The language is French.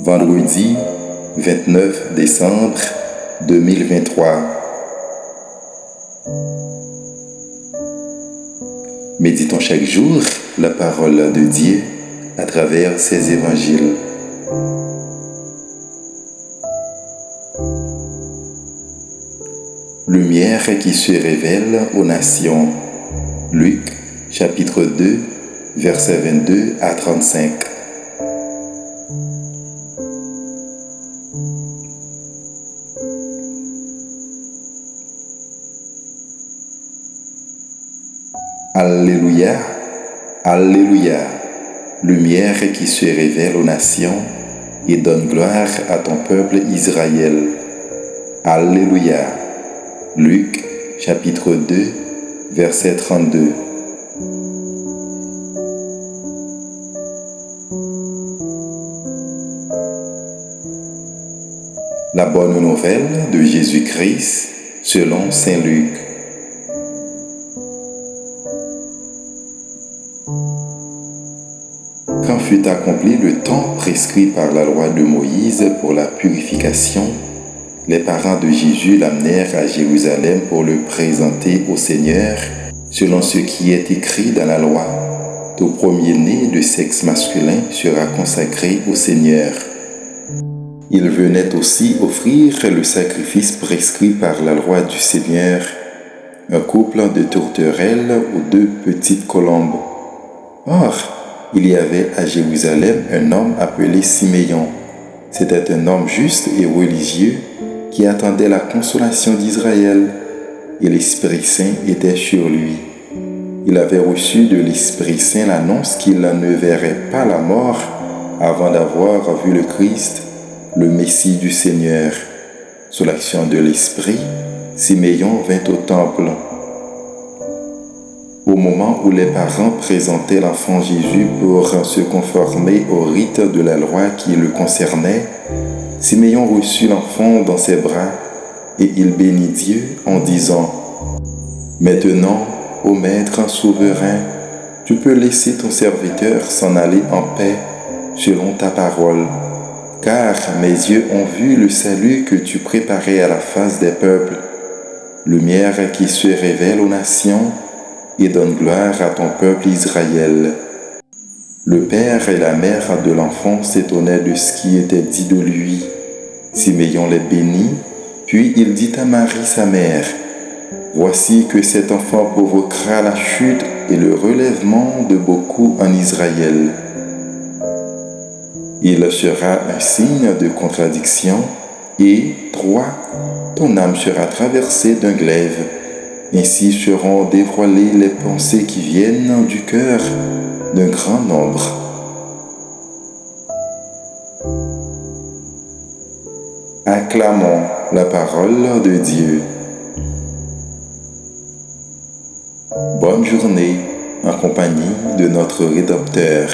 Vendredi 29 décembre 2023. Méditons chaque jour la parole de Dieu à travers ses évangiles. Lumière qui se révèle aux nations. Luc, chapitre 2, versets 22 à 35. Alléluia, Alléluia, lumière qui se révèle aux nations et donne gloire à ton peuple Israël. Alléluia. Luc, chapitre 2, verset 32. La bonne nouvelle de Jésus-Christ selon saint Luc. Quand fut accompli le temps prescrit par la loi de Moïse pour la purification, les parents de Jésus l'amenèrent à Jérusalem pour le présenter au Seigneur, selon ce qui est écrit dans la loi. Tout premier-né de sexe masculin sera consacré au Seigneur. Il venait aussi offrir le sacrifice prescrit par la loi du Seigneur, un couple de tourterelles ou 2 petites colombes. Or, il y avait à Jérusalem un homme appelé Siméon. C'était un homme juste et religieux qui attendait la consolation d'Israël, et l'Esprit Saint était sur lui. Il avait reçu de l'Esprit Saint l'annonce qu'il ne verrait pas la mort avant d'avoir vu le Christ, le Messie du Seigneur. Sous l'action de l'Esprit, Siméon vint au temple. Au moment où les parents présentaient l'enfant Jésus pour se conformer au rite de la loi qui le concernait, Siméon reçut l'enfant dans ses bras et il bénit Dieu en disant : « Maintenant, ô Maître souverain, tu peux laisser ton serviteur s'en aller en paix selon ta parole, car mes yeux ont vu le salut que tu préparais à la face des peuples, lumière qui se révèle aux nations et donne gloire à ton peuple Israël. » Le père et la mère de l'enfant s'étonnaient de ce qui était dit de lui. Siméon les bénit, puis il dit à Marie sa mère : « Voici que cet enfant provoquera la chute et le relèvement de beaucoup en Israël. Il sera un signe de contradiction et, toi, ton âme sera traversée d'un glaive. Ainsi seront dévoilées les pensées qui viennent du cœur d'un grand nombre. » Acclamons la parole de Dieu. Bonne journée en compagnie de notre Rédempteur.